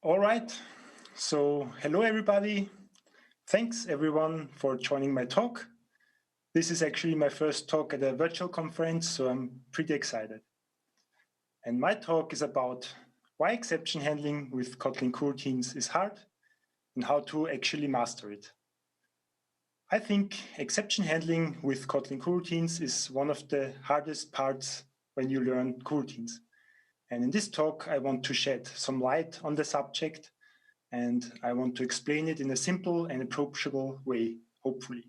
All right, so hello everybody. Thanks everyone for joining my talk. This is actually my first talk at a virtual conference, so I'm pretty excited. And my talk is about why exception handling with Kotlin Coroutines is hard and how to actually master it. I think exception handling with Kotlin Coroutines is one of the hardest parts when you learn coroutines. And in this talk, I want to shed some light on the subject, and I want to explain it in a simple and approachable way, hopefully.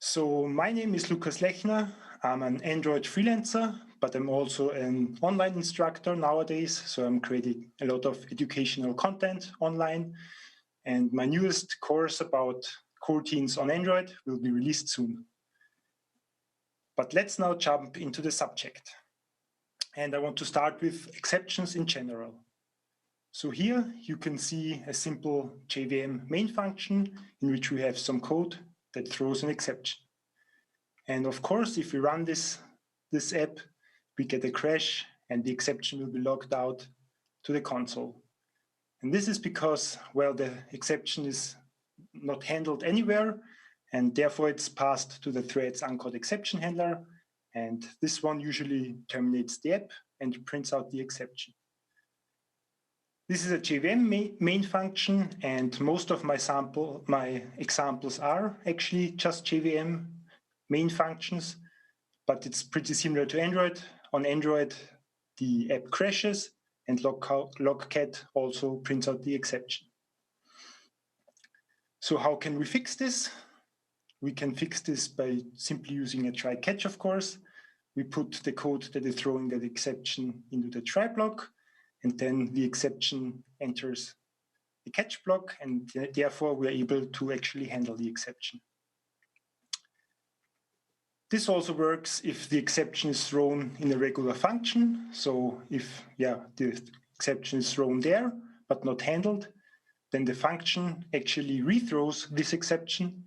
So my name is Lukas Lechner. I'm an Android freelancer, but I'm also an online instructor nowadays. So I'm creating a lot of educational content online. And my newest course about coroutines on Android will be released soon. But let's now jump into the subject. And I want to start with exceptions in general. So here you can see a simple JVM main function in which we have some code that throws an exception. And of course, if we run this app, we get a crash and the exception will be logged out to the console. And this is because, well, the exception is not handled anywhere, and therefore it's passed to the thread's uncaught exception handler. And this one usually terminates the app and prints out the exception. This is a JVM main function, and most of my examples are actually just JVM main functions, but it's pretty similar to Android. On Android, the app crashes, and logcat also prints out the exception. So how can we fix this? We can fix this by simply using a try catch, of course. We put the code that is throwing that exception into the try block, and then the exception enters the catch block, and therefore we're able to actually handle the exception. This also works if the exception is thrown in a regular function. So if the exception is thrown there, but not handled, then the function actually rethrows this exception,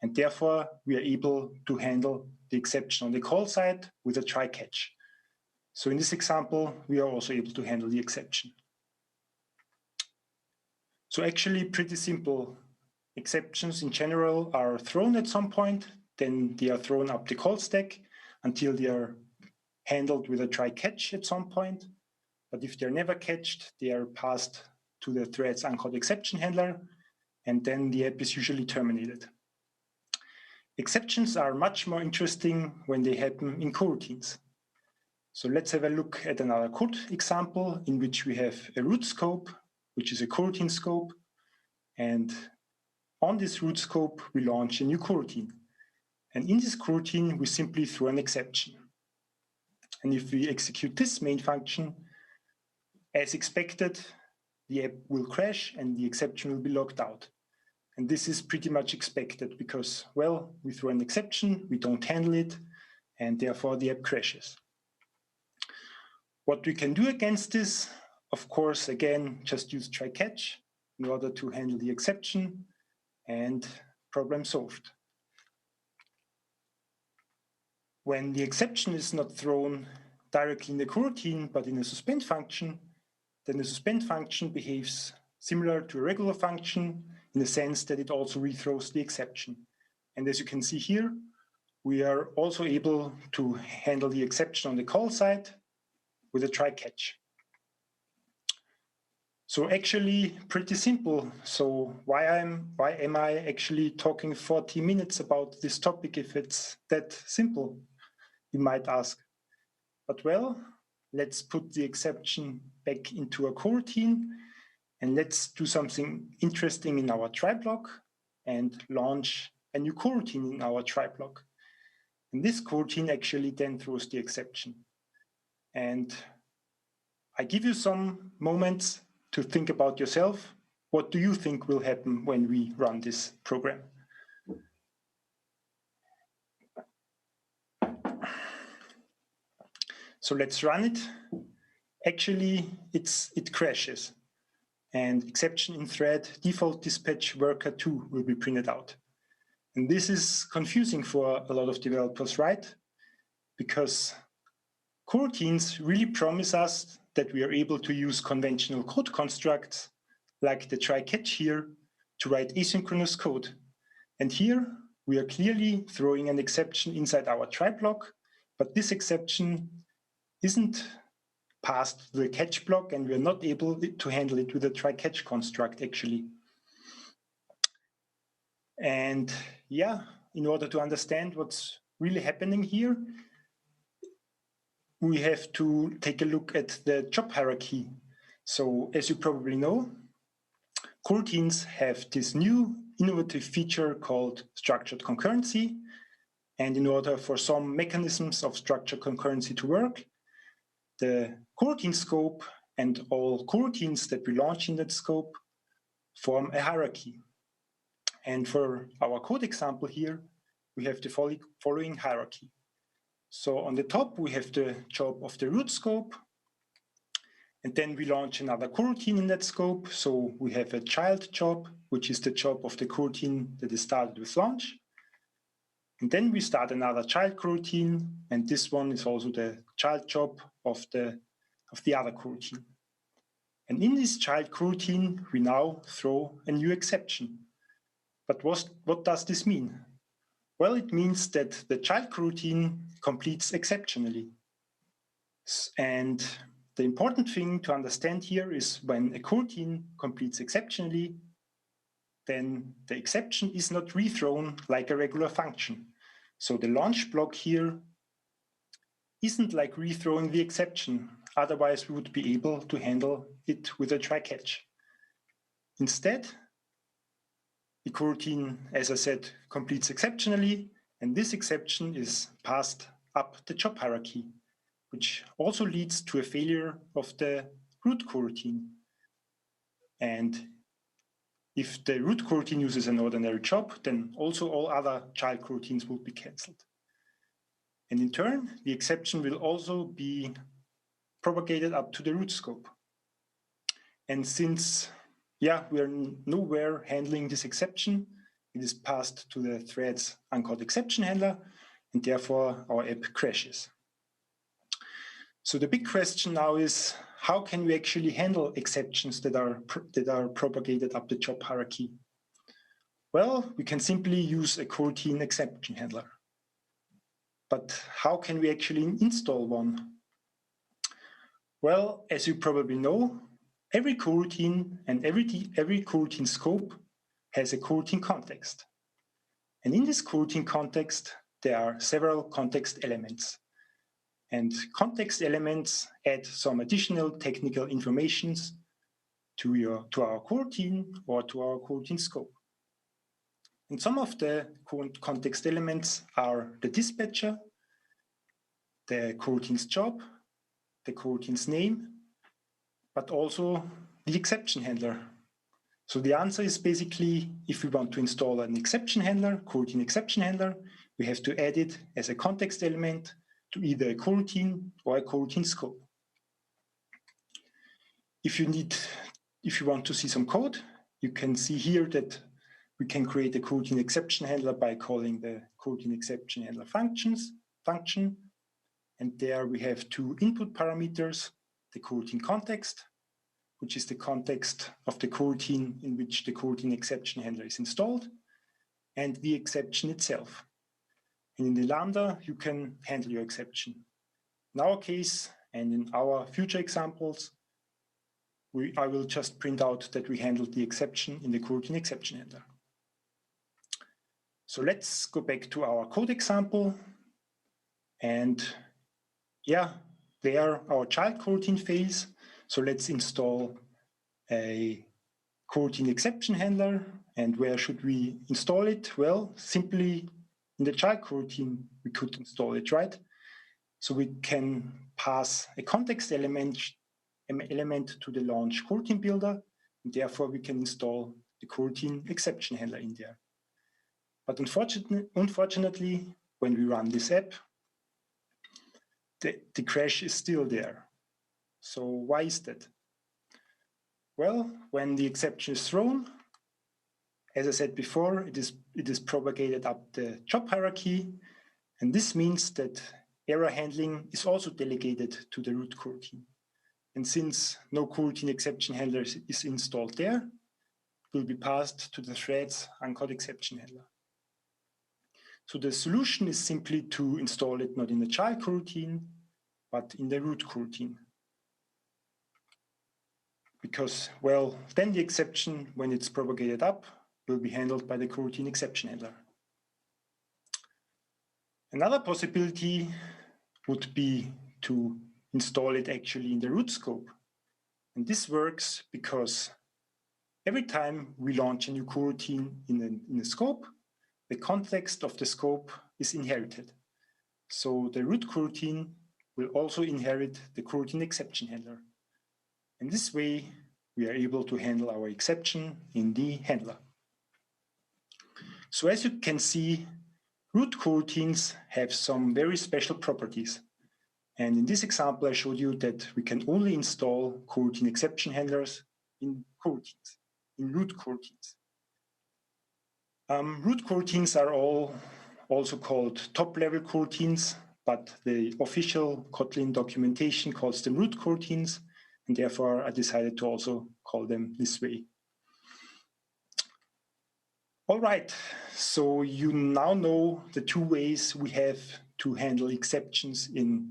and therefore we are able to handle the exception on the call side with a try catch. So in this example, we are also able to handle the exception. So actually pretty simple. Exceptions in general are thrown at some point, then they are thrown up the call stack until they are handled with a try catch at some point. But if they're never catched, they are passed to the thread's uncaught exception handler, and then the app is usually terminated. Exceptions are much more interesting when they happen in coroutines. So let's have a look at another code example in which we have a root scope, which is a coroutine scope. And on this root scope, we launch a new coroutine. And in this coroutine, we simply throw an exception. And if we execute this main function, as expected, the app will crash and the exception will be logged out. And this is pretty much expected because, well, we throw an exception, we don't handle it, and therefore the app crashes. What we can do against this, of course, again, just use try catch in order to handle the exception, and problem solved. When the exception is not thrown directly in the coroutine, but in a suspend function, then the suspend function behaves similar to a regular function in the sense that it also rethrows the exception. And as you can see here, we are also able to handle the exception on the call side with a try catch. So actually pretty simple. So why am I actually talking 40 minutes about this topic if it's that simple, you might ask. But well, let's put the exception back into a coroutine, and let's do something interesting in our try block and launch a new coroutine in our try block. And this coroutine actually then throws the exception. And I give you some moments to think about yourself. What do you think will happen when we run this program? So let's run it. Actually, it crashes. And exception in thread default dispatch worker 2 will be printed out. And this is confusing for a lot of developers, right? Because coroutines really promise us that we are able to use conventional code constructs, like the try catch here, to write asynchronous code. And here we are clearly throwing an exception inside our try block, but this exception isn't passed to the catch block, and we are not able to handle it with a try catch construct actually. And yeah, in order to understand what's really happening here, we have to take a look at the job hierarchy. So as you probably know, coroutines have this new innovative feature called structured concurrency. And in order for some mechanisms of structured concurrency to work, the CoroutineScope and all coroutines that we launch in that scope form a hierarchy. And for our code example here, we have the following hierarchy. So on the top, we have the job of the root scope. And then we launch another coroutine in that scope. So we have a child job, which is the job of the coroutine that is started with launch. And then we start another child coroutine. And this one is also the child job of the other coroutine. And in this child coroutine, we now throw a new exception. But what does this mean? Well, it means that the child coroutine completes exceptionally. And the important thing to understand here is when a coroutine completes exceptionally, then the exception is not rethrown like a regular function. So the launch block here isn't like rethrowing the exception. Otherwise, we would be able to handle it with a try catch. Instead, the coroutine, as I said, completes exceptionally, and this exception is passed up the job hierarchy, which also leads to a failure of the root coroutine. And if the root coroutine uses an ordinary job, then also all other child coroutines will be cancelled. And in turn, the exception will also be propagated up to the root scope. And since we are nowhere handling this exception, it is passed to the thread's uncalled exception handler, and therefore our app crashes. So the big question now is, how can we actually handle exceptions that are propagated up the job hierarchy? Well, we can simply use a CoroutineExceptionHandler. But how can we actually install one? Well, as you probably know, every coroutine and every coroutine scope has a coroutine context. And in this coroutine context, there are several context elements. And context elements add some additional technical information to our coroutine or to our coroutine scope. And some of the context elements are the dispatcher, the coroutine's job, the coroutine's name, but also the exception handler. So the answer is basically, if we want to install an exception handler, coroutine exception handler, we have to add it as a context element to either a coroutine or a coroutine scope. If you want to see some code, you can see here that we can create a coroutine exception handler by calling the coroutine exception handler function. And there we have two input parameters, the coroutine context, which is the context of the coroutine in which the coroutine exception handler is installed, and the exception itself. And in the Lambda, you can handle your exception. In our case, and in our future examples, I will just print out that we handled the exception in the coroutine exception handler. So let's go back to our code example. And there our child coroutine fails. So let's install a coroutine exception handler. And where should we install it? Well, simply in the child coroutine, we could install it, right? So we can pass a context element to the launch coroutine builder, and therefore we can install the coroutine exception handler in there. But unfortunately, when we run this app, the crash is still there. So why is that? Well, when the exception is thrown, as I said before, it is propagated up the job hierarchy, and this means that error handling is also delegated to the root coroutine. And since no coroutine exception handler is installed there, it will be passed to the threads uncaught exception handler. So the solution is simply to install it not in the child coroutine, but in the root coroutine. Because, well, then the exception, when it's propagated up, will be handled by the coroutine exception handler. Another possibility would be to install it actually in the root scope. And this works because every time we launch a new coroutine in a scope, the context of the scope is inherited. So the root coroutine will also inherit the coroutine exception handler. In this way, we are able to handle our exception in the handler. So as you can see, root coroutines have some very special properties. And in this example, I showed you that we can only install coroutine exception handlers in coroutines, in root coroutines. Root coroutines are also called top-level coroutines, but the official Kotlin documentation calls them root coroutines, and therefore I decided to also call them this way. All right, so you now know the two ways we have to handle exceptions in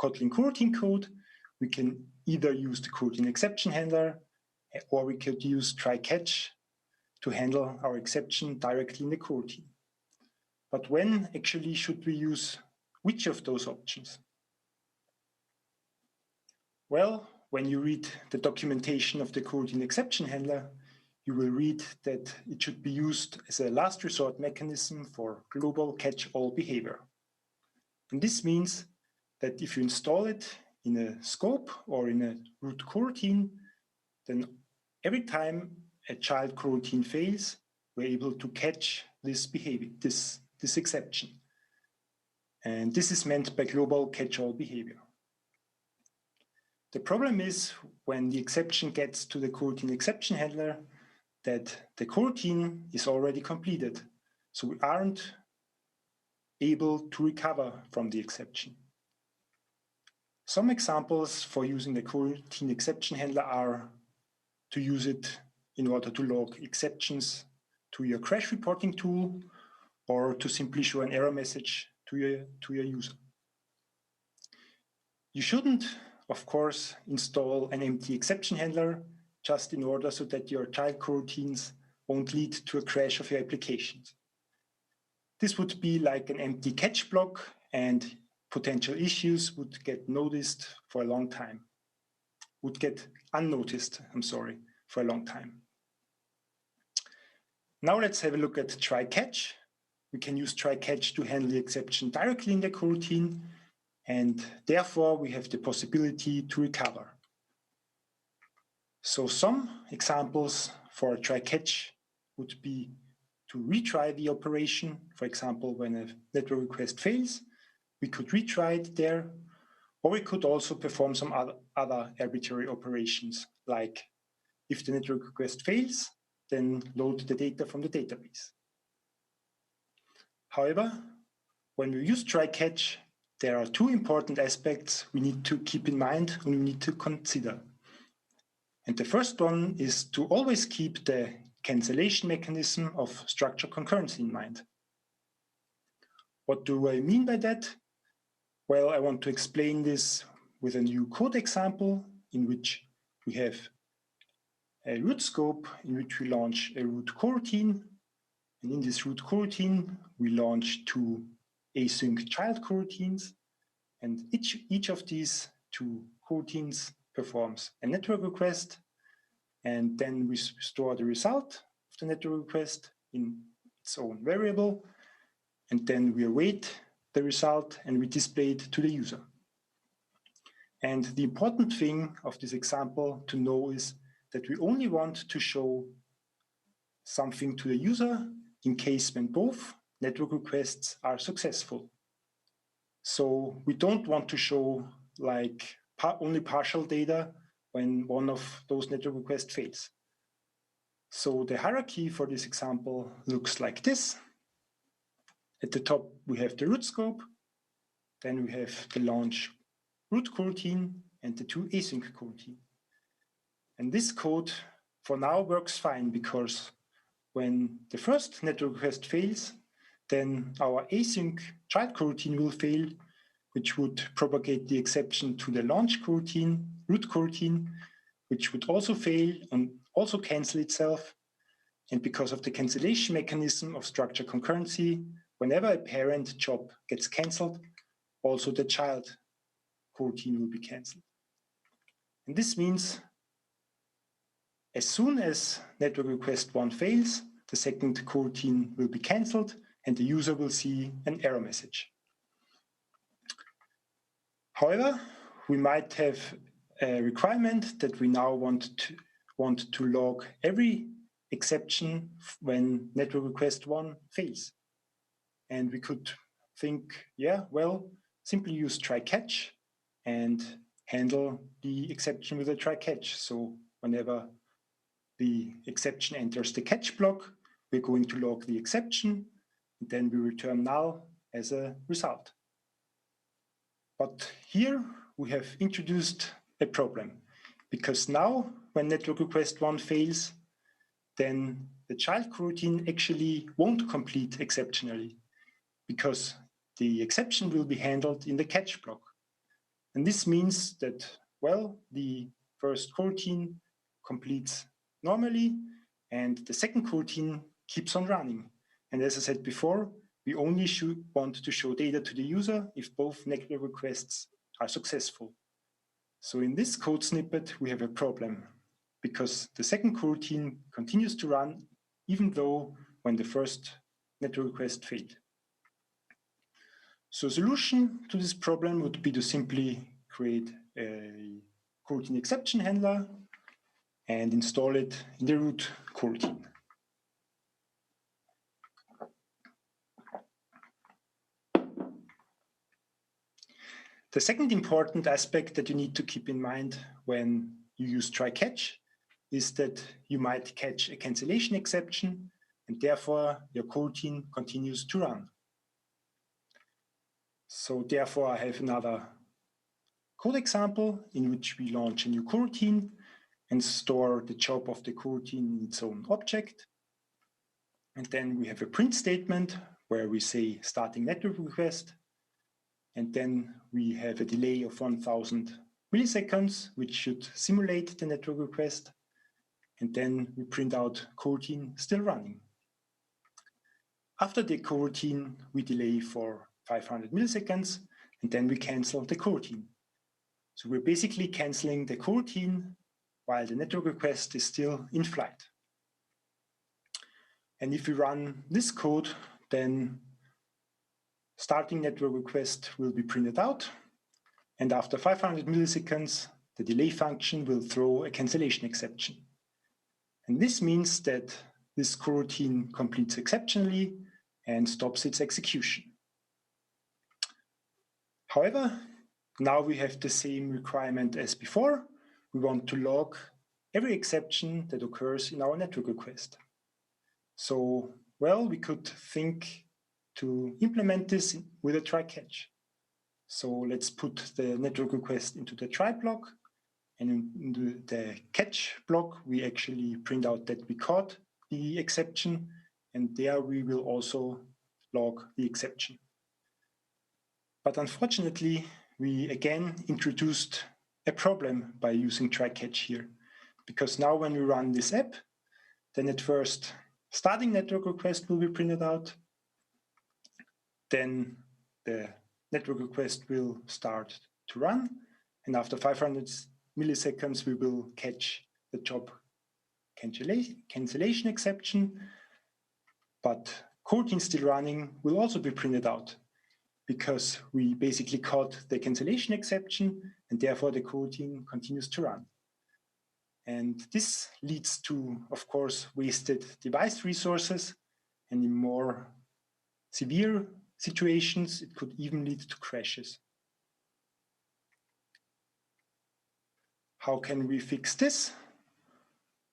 Kotlin coroutine code. We can either use the coroutine exception handler, or we could use try-catch to handle our exception directly in the coroutine. But when actually should we use which of those options? Well, when you read the documentation of the coroutine exception handler, you will read that it should be used as a last resort mechanism for global catch-all behavior. And this means that if you install it in a scope or in a root coroutine, then every time a child coroutine fails, we're able to catch this behavior, this exception. And this is meant by global catch-all behavior. The problem is when the exception gets to the coroutine exception handler that the coroutine is already completed. So we aren't able to recover from the exception. Some examples for using the coroutine exception handler are to use it in order to log exceptions to your crash reporting tool, or to simply show an error message to your user. You shouldn't, of course, install an empty exception handler just in order so that your child coroutines won't lead to a crash of your applications. This would be like an empty catch block, and potential issues would get noticed for a long time. Would get unnoticed, for a long time. Now let's have a look at try-catch. We can use try-catch to handle the exception directly in the coroutine, and therefore we have the possibility to recover. So some examples for try-catch would be to retry the operation. For example, when a network request fails, we could retry it there, or we could also perform some other arbitrary operations, like if the network request fails, then load the data from the database. However, when we use try-catch, there are two important aspects we need to keep in mind and we need to consider. And the first one is to always keep the cancellation mechanism of structured concurrency in mind. What do I mean by that? Well, I want to explain this with a new code example in which we have a root scope in which we launch a root coroutine. And in this root coroutine, we launch two async child coroutines. And each of these two coroutines performs a network request. And then we store the result of the network request in its own variable. And then we await the result and we display it to the user. And the important thing of this example to know is that we only want to show something to the user in case when both network requests are successful. So we don't want to show like only partial data when one of those network requests fails. So the hierarchy for this example looks like this. At the top, we have the root scope. Then we have the launch root coroutine. and the two async coroutines. And this code for now works fine, because when the first network request fails, then our async child coroutine will fail, which would propagate the exception to the launch coroutine, root coroutine, which would also fail and also cancel itself. And because of the cancellation mechanism of structured concurrency, whenever a parent job gets canceled, also the child coroutine will be canceled. And this means as soon as network request 1 fails, the second coroutine will be canceled and the user will see an error message. However, we might have a requirement that we now want to log every exception when network request 1 fails. And we could think, yeah, well, simply use try catch and handle the exception with a try catch. So whenever the exception enters the catch block, we're going to log the exception, and then we return null as a result. But here we have introduced a problem, because now when network request 1 fails, then the child coroutine actually won't complete exceptionally, because the exception will be handled in the catch block. And this means that, well, the first coroutine completes normally and the second coroutine keeps on running. And as I said before, we only want to show data to the user if both network requests are successful. So in this code snippet, we have a problem, because the second coroutine continues to run even though when the first network request failed. So a solution to this problem would be to simply create a CoroutineExceptionHandler and install it in the root coroutine. The second important aspect that you need to keep in mind when you use try catch is that you might catch a cancellation exception, and therefore your coroutine continues to run. So therefore I have another code example in which we launch a new coroutine and store the job of the coroutine in its own object. And then we have a print statement where we say starting network request. And then we have a delay of 1000 milliseconds, which should simulate the network request. And then we print out coroutine still running. After the coroutine, we delay for 500 milliseconds, and then we cancel the coroutine. So we're basically canceling the coroutine while the network request is still in flight. And if we run this code, then starting network request will be printed out. And after 500 milliseconds, the delay function will throw a cancellation exception. And this means that this coroutine completes exceptionally and stops its execution. However, now we have the same requirement as before. We want to log every exception that occurs in our network request. So, well, we could think to implement this with a try catch. So let's put the network request into the try block, and in the catch block, we actually print out that we caught the exception, and there we will also log the exception. But unfortunately, we again introduced a problem by using try catch here, because now when we run this app, then at first starting network request will be printed out, then the network request will start to run, and after 500 milliseconds we will catch the job cancellation exception, but coroutine still running will also be printed out, because we basically caught the cancellation exception, and therefore the coroutine continues to run. And this leads to, of course, wasted device resources, and in more severe situations, it could even lead to crashes. How can we fix this?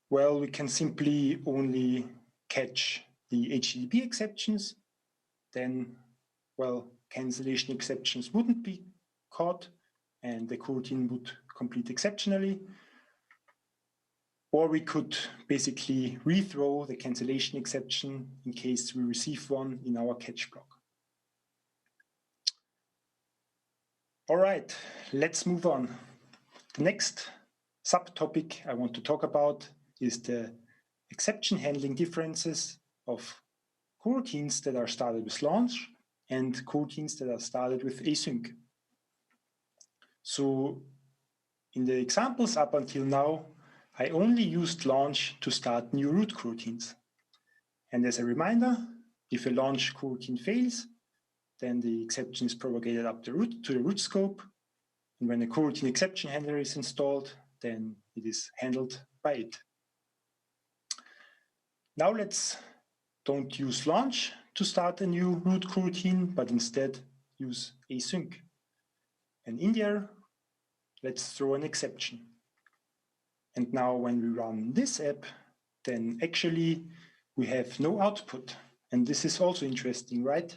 Well, we can simply only catch the HTTP exceptions. Then, well, cancellation exceptions wouldn't be caught, and the coroutine would complete exceptionally, or we could basically rethrow the cancellation exception in case we receive one in our catch block. All right, let's move on. The next subtopic I want to talk about is the exception handling differences of coroutines that are started with launch and coroutines that are started with async. So in the examples up until now, I only used launch to start new root coroutines. And as a reminder, if a launch coroutine fails, then the exception is propagated up the root to the root scope. And when a coroutine exception handler is installed, then it is handled by it. Now let's don't use launch to start a new root coroutine, but instead use async. And in there, let's throw an exception. And now when we run this app, then actually we have no output. And this is also interesting, right?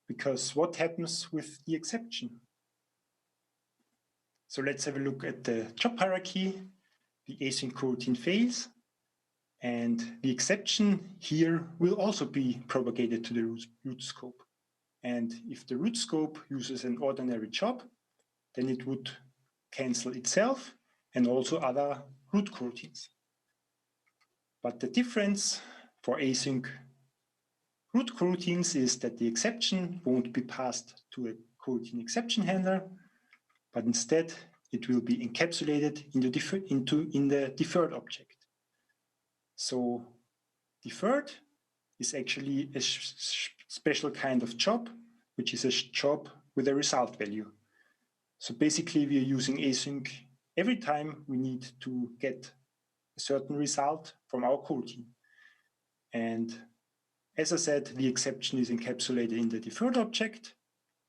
Because what happens with the exception? So let's have a look at the job hierarchy. The async coroutine fails, and the exception here will also be propagated to the root scope. And if the root scope uses an ordinary job, then it would cancel itself and also other root coroutines. But the difference for async root coroutines is that the exception won't be passed to a coroutine exception handler, but instead it will be encapsulated in the deferred object. So deferred is actually a special kind of job, which is a job with a result value. So basically we are using async every time we need to get a certain result from our coroutine. And as I said, the exception is encapsulated in the deferred object,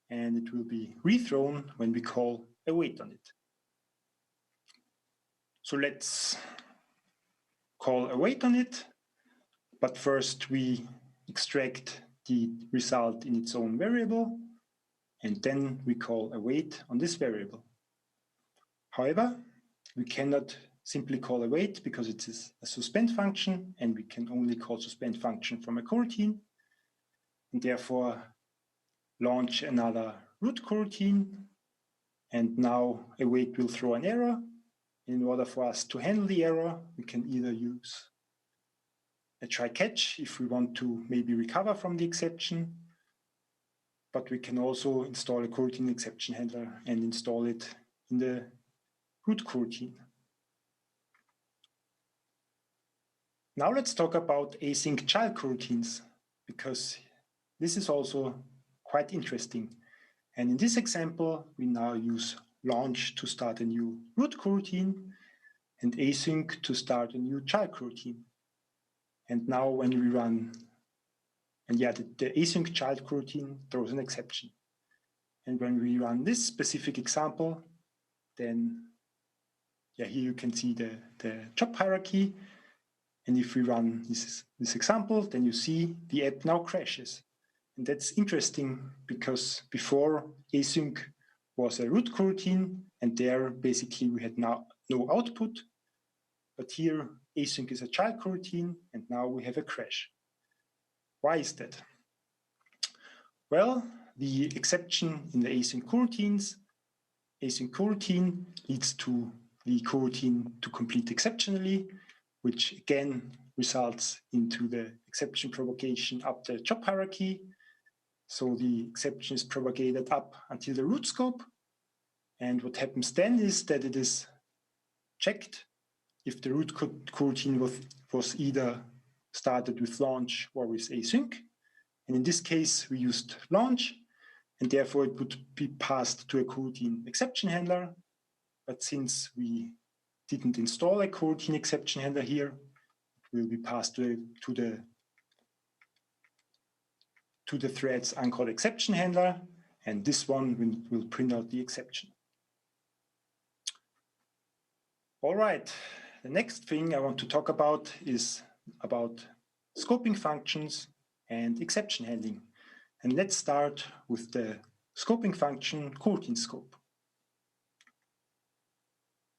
and it will be rethrown when we call await on it. So let's call await on it, but first we extract the result in its own variable, and then we call await on this variable. However, we cannot simply call await because it is a suspend function, and we can only call suspend function from a coroutine, and therefore launch another root coroutine, and now await will throw an error. In order for us to handle the error, we can either use a try catch if we want to maybe recover from the exception, but we can also install a coroutine exception handler and install it in the root coroutine. Now let's talk about async child coroutines, because this is also quite interesting. And in this example, we now use launch to start a new root coroutine and async to start a new child coroutine. And now when we run, and yeah, the async child coroutine throws an exception. And when we run this specific example, then yeah, here you can see the job hierarchy. And if we run this example, then you see the app now crashes. And that's interesting because before async was a root coroutine, and there basically we had now no output. But here async is a child coroutine, and now we have a crash. Why is that? Well, the exception in the async coroutines, async coroutine leads to the coroutine to complete exceptionally, which again results into the exception propagation up the job hierarchy. So the exception is propagated up until the root scope. And what happens then is that it is checked if the root coroutine was either started with launch or with async. And in this case, we used launch, and therefore it would be passed to a coroutine exception handler. But since we didn't install a coroutine exception handler here, it will be passed to the thread's uncalled exception handler, and this one will print out the exception. All right, the next thing I want to talk about is about scoping functions and exception handling. And let's start with the scoping function CoroutineScope.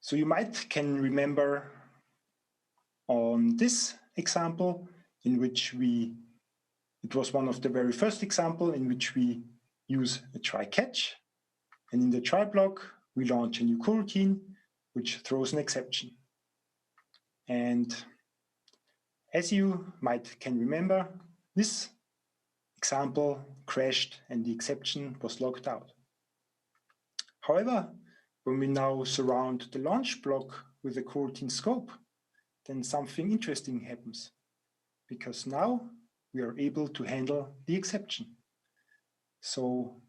So you can remember on this example in which it was one of the very first example in which we use a try catch. And in the try block, we launch a new coroutine, which throws an exception. And as you can remember, this example crashed and the exception was logged out. However, when we now surround the launch block with the coroutineScope, then something interesting happens, because now we are able to handle the exception. So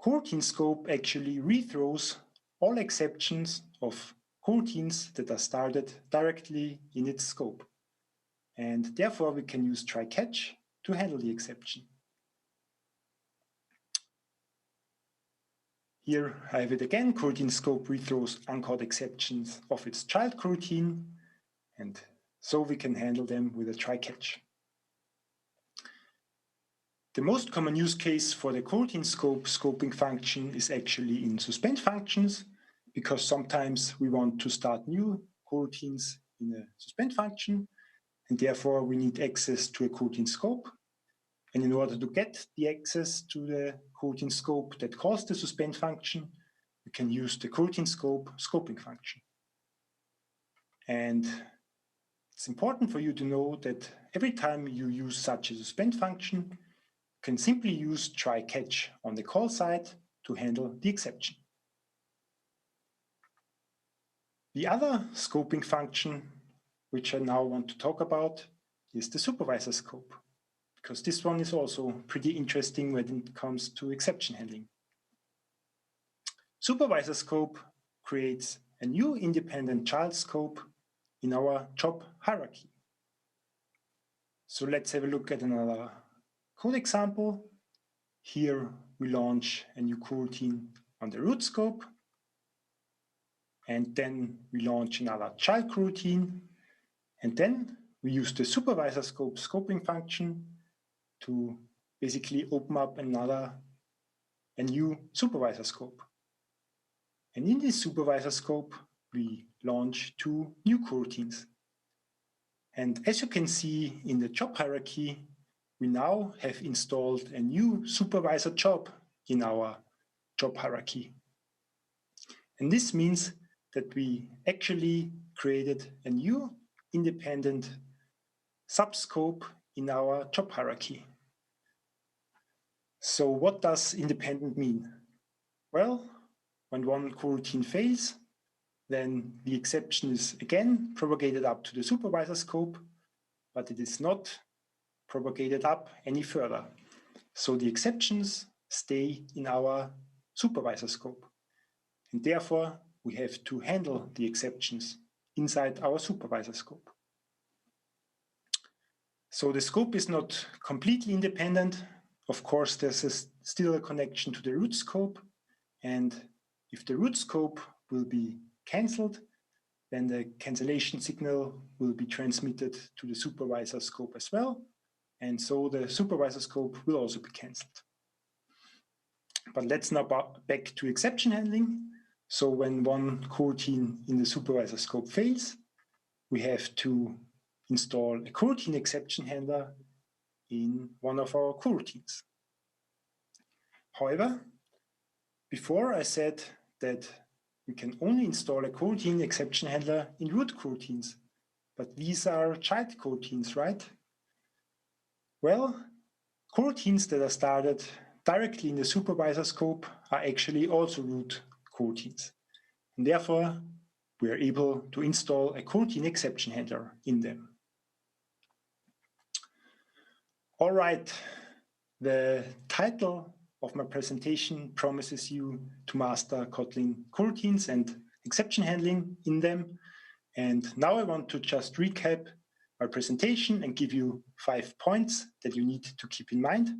CoroutineScope actually rethrows all exceptions of coroutines that are started directly in its scope. And therefore, we can use try catch to handle the exception. Here I have it again. CoroutineScope rethrows uncaught exceptions of its child coroutine, and so we can handle them with a try catch. The most common use case for the CoroutineScope scoping function is actually in suspend functions, because sometimes we want to start new coroutines in a suspend function, and therefore we need access to a CoroutineScope. And in order to get the access to the CoroutineScope that calls the suspend function, we can use the CoroutineScope scoping function. And it's important for you to know that every time you use such a suspend function, you can simply use try catch on the call side to handle the exception. The other scoping function, which I now want to talk about, is the supervisorScope, because this one is also pretty interesting when it comes to exception handling. supervisorScope creates a new independent child scope in our job hierarchy. So let's have a look at another code example. Here we launch a new coroutine on the root scope, and then we launch another child coroutine, and then we use the supervisorScope scoping function to basically open up a new supervisorScope. And in this supervisorScope, we launch two new coroutines. And as you can see in the job hierarchy, we now have installed a new supervisor job in our job hierarchy. And this means that we actually created a new independent subscope in our job hierarchy. So what does independent mean? Well, when one coroutine fails, then the exception is again propagated up to the supervisorScope, but it is not propagated up any further. So the exceptions stay in our supervisorScope, and therefore we have to handle the exceptions inside our supervisorScope. So the scope is not completely independent. Of course, there's still a connection to the root scope, and if the root scope will be cancelled, then the cancellation signal will be transmitted to the supervisorScope as well, and so the supervisorScope will also be cancelled. But let's now back to exception handling. So when one coroutine in the supervisorScope fails, we have to install a CoroutineExceptionHandler in one of our coroutines. However, before I said that we can only install a CoroutineExceptionHandler in root coroutines, but these are child coroutines, right? Well, coroutines that are started directly in the supervisorScope are actually also root coroutines. And therefore, we are able to install a CoroutineExceptionHandler in them. All right, the title of my presentation promises you to master Kotlin coroutines and exception handling in them. And now I want to just recap my presentation and give you 5 points that you need to keep in mind.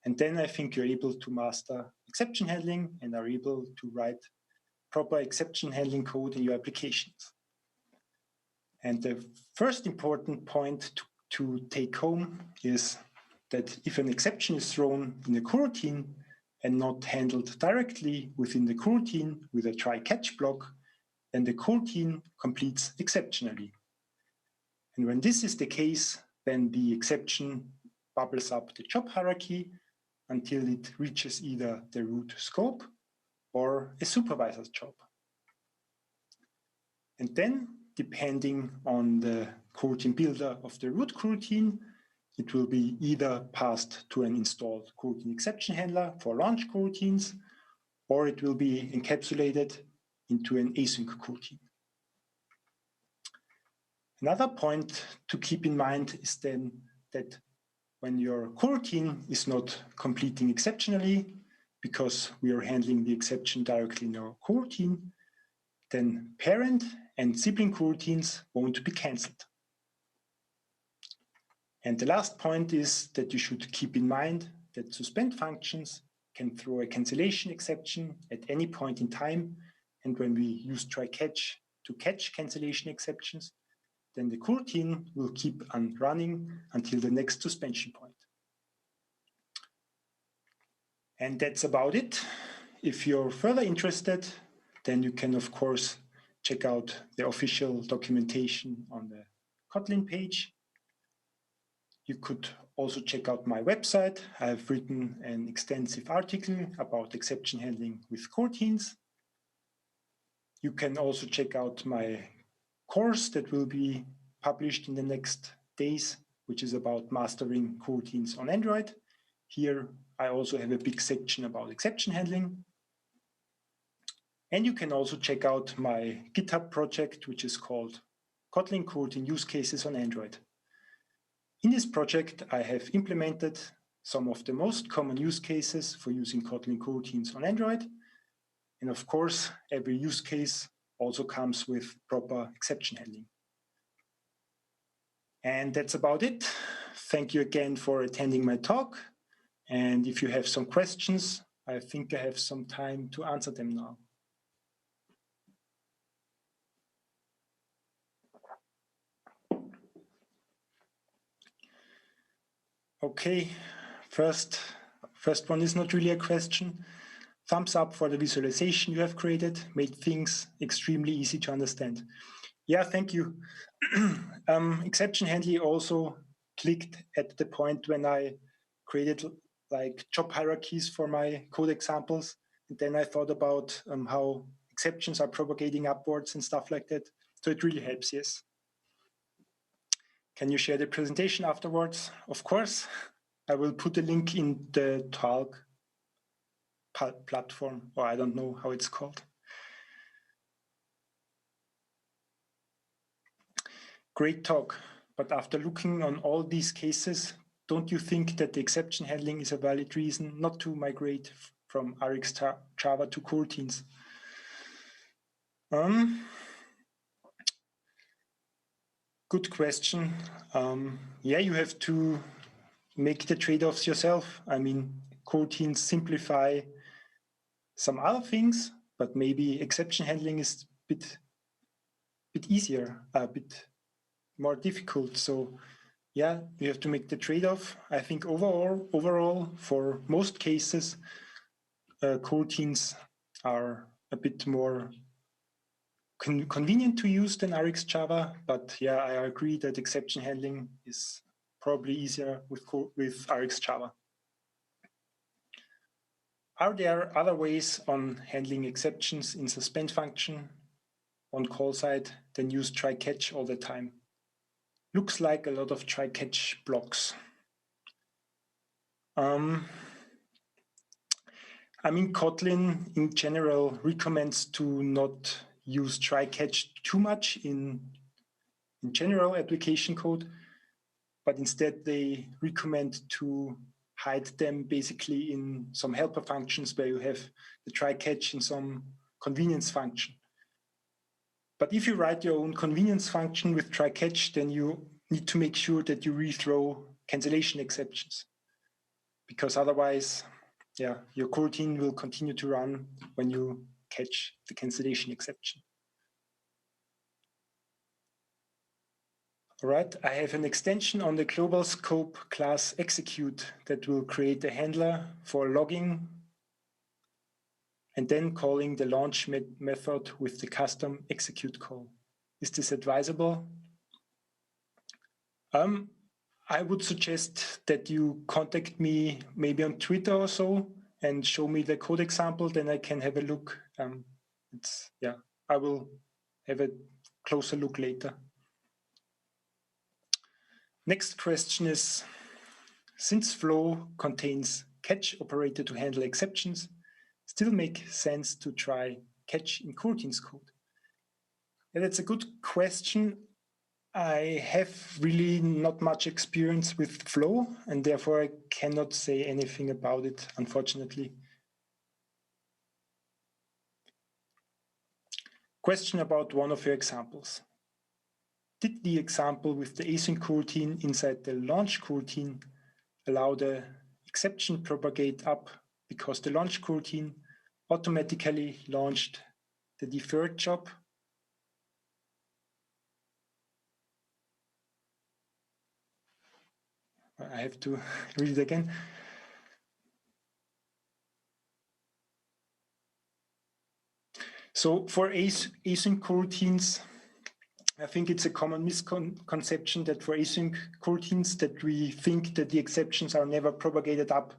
And then I think you're able to master exception handling and are able to write proper exception handling code in your applications. And the first important point to take home is that if an exception is thrown in a coroutine and not handled directly within the coroutine with a try-catch block, then the coroutine completes exceptionally. And when this is the case, then the exception bubbles up the job hierarchy until it reaches either the root scope or a supervisor's job. And then, depending on the coroutine builder of the root coroutine, it will be either passed to an installed CoroutineExceptionHandler for launch coroutines, or it will be encapsulated into an async coroutine. Another point to keep in mind is then that when your coroutine is not completing exceptionally, because we are handling the exception directly in our coroutine, then parent and sibling coroutines won't be cancelled. And the last point is that you should keep in mind that suspend functions can throw a cancellation exception at any point in time. And when we use try-catch to catch cancellation exceptions, then the coroutine will keep on running until the next suspension point. And that's about it. If you're further interested, then you can, of course, check out the official documentation on the Kotlin page. You could also check out my website. I have written an extensive article about exception handling with coroutines. You can also check out my course that will be published in the next days, which is about mastering coroutines on Android. Here, I also have a big section about exception handling. And you can also check out my GitHub project, which is called Kotlin Coroutine Use Cases on Android. In this project, I have implemented some of the most common use cases for using Kotlin coroutines on Android. And of course, every use case also comes with proper exception handling. And that's about it. Thank you again for attending my talk. And if you have some questions, I think I have some time to answer them now. Okay, first one is not really a question. Thumbs up for the visualization you have created, made things extremely easy to understand. Yeah, thank you. Exception handling also clicked at the point when I created like job hierarchies for my code examples. And then I thought about how exceptions are propagating upwards and stuff like that. So it really helps, yes. Can you share the presentation afterwards? Of course. I will put a link in the talk platform, or I don't know how it's called. Great talk, but after looking on all these cases, don't you think that the exception handling is a valid reason not to migrate from Rx Java to coroutines? Good question. Yeah, you have to make the trade-offs yourself. I mean, coroutines simplify some other things, but maybe exception handling is a bit easier, a bit more difficult. So yeah, you have to make the trade-off. I think overall, for most cases, coroutines are a bit more convenient to use than Rx Java. But yeah, I agree that exception handling is probably easier with Rx Java. Are there other ways on handling exceptions in suspend function on call side than use try-catch all the time? Looks like a lot of try-catch blocks. I mean, Kotlin in general recommends to not use try-catch too much in general application code, but instead they recommend to hide them basically in some helper functions where you have the try-catch in some convenience function. But if you write your own convenience function with try-catch, then you need to make sure that you rethrow cancellation exceptions, because otherwise, yeah, your coroutine will continue to run when you catch the cancellation exception. All right, I have an extension on the global scope class execute that will create a handler for logging and then calling the launch method with the custom execute call. Is this advisable? I would suggest that you contact me maybe on Twitter or so and show me the code example, then I can have a look. I will have a closer look later. Next question is, since Flow contains catch operator to handle exceptions, still make sense to try catch in CoroutineScope? Yeah, that's a good question. I have really not much experience with Flow, and therefore I cannot say anything about it, unfortunately. Question about one of your examples. Did the example with the async coroutine inside the launch coroutine allow the exception propagate up because the launch coroutine automatically launched the deferred job? I have to read it again. So for async coroutines, I think it's a common misconception that for async coroutines that we think that the exceptions are never propagated up,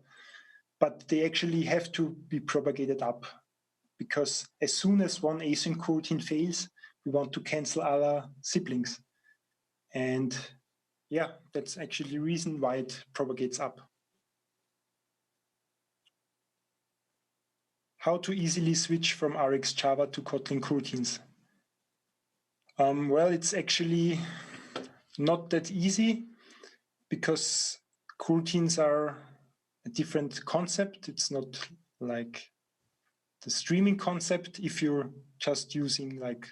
but they actually have to be propagated up, because as soon as one async coroutine fails, we want to cancel other siblings. And yeah, that's actually the reason why it propagates up. How to easily switch from RxJava to Kotlin Coroutines? Well, it's actually not that easy, because coroutines are a different concept. It's not like the streaming concept if you're just using like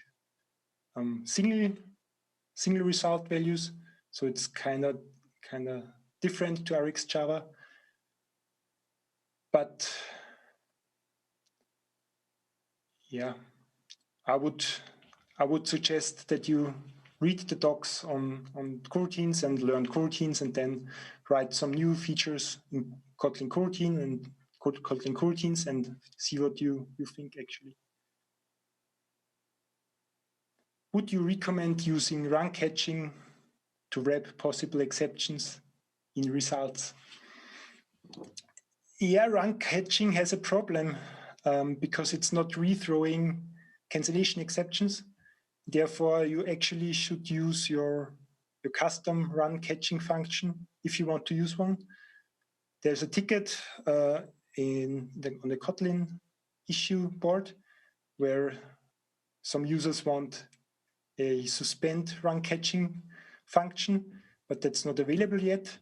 single result values. So it's kind of different to RxJava. But yeah, I would suggest that you read the docs on coroutines and learn coroutines, and then write some new features in Kotlin Coroutine and Kotlin Coroutines and see what you think actually. Would you recommend using run catching to wrap possible exceptions in results? Yeah, run catching has a problem because it's not rethrowing cancellation exceptions. Therefore, you actually should use your custom run catching function if you want to use one. There's a ticket on the Kotlin issue board where some users want a suspend run catching function, but that's not available yet.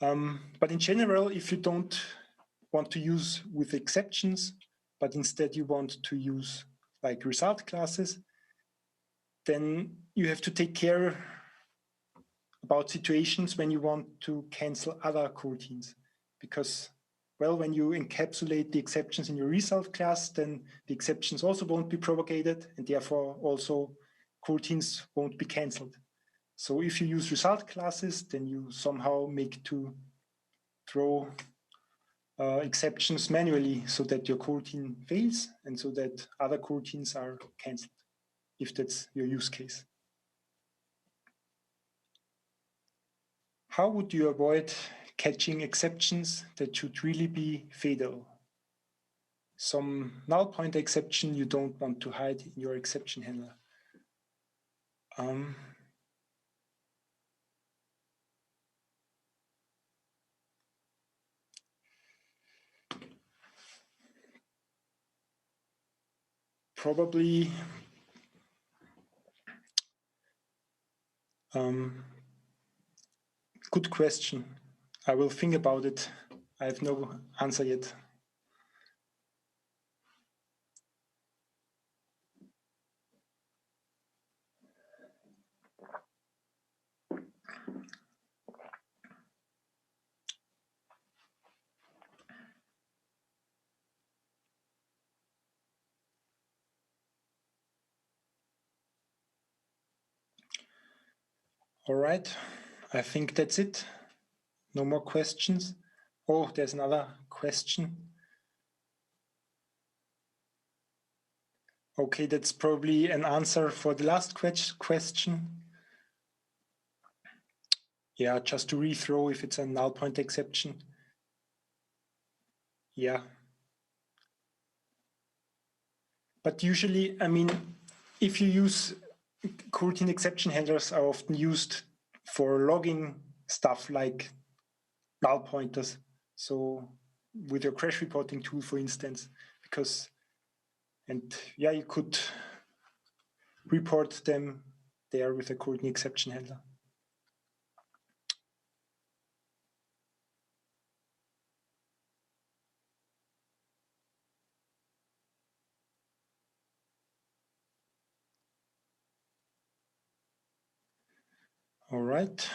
But in general, if you don't want to use with exceptions, but instead you want to use like result classes, then you have to take care about situations when you want to cancel other coroutines. Because, well, when you encapsulate the exceptions in your result class, then the exceptions also won't be propagated, and therefore also coroutines won't be canceled. So if you use result classes, then you somehow make to throw exceptions manually so that your coroutine fails and so that other coroutines are canceled, if that's your use case. How would you avoid catching exceptions that should really be fatal? Some null pointer exception you don't want to hide in your exception handler. Probably good question. I will think about it. I have no answer yet. All right, I think that's it. No more questions. Oh, there's another question. Okay, that's probably an answer for the last question. Yeah, just to rethrow if it's a null pointer exception. Yeah. But usually, I mean, if you use coroutine exception handlers are often used for logging stuff like null pointers. So with your crash reporting tool, for instance, because, and yeah, you could report them there with a coroutine exception handler. All right.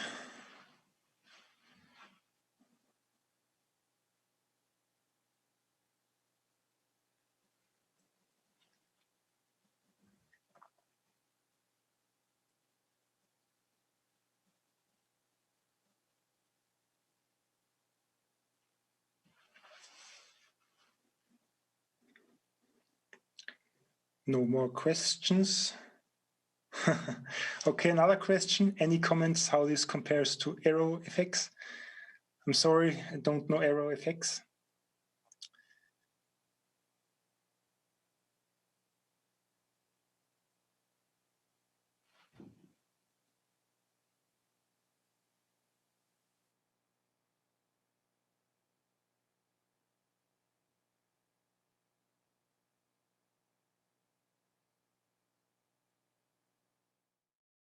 No more questions. Okay, another question. Any comments how this compares to arrow effects? I'm sorry, I don't know arrow effects.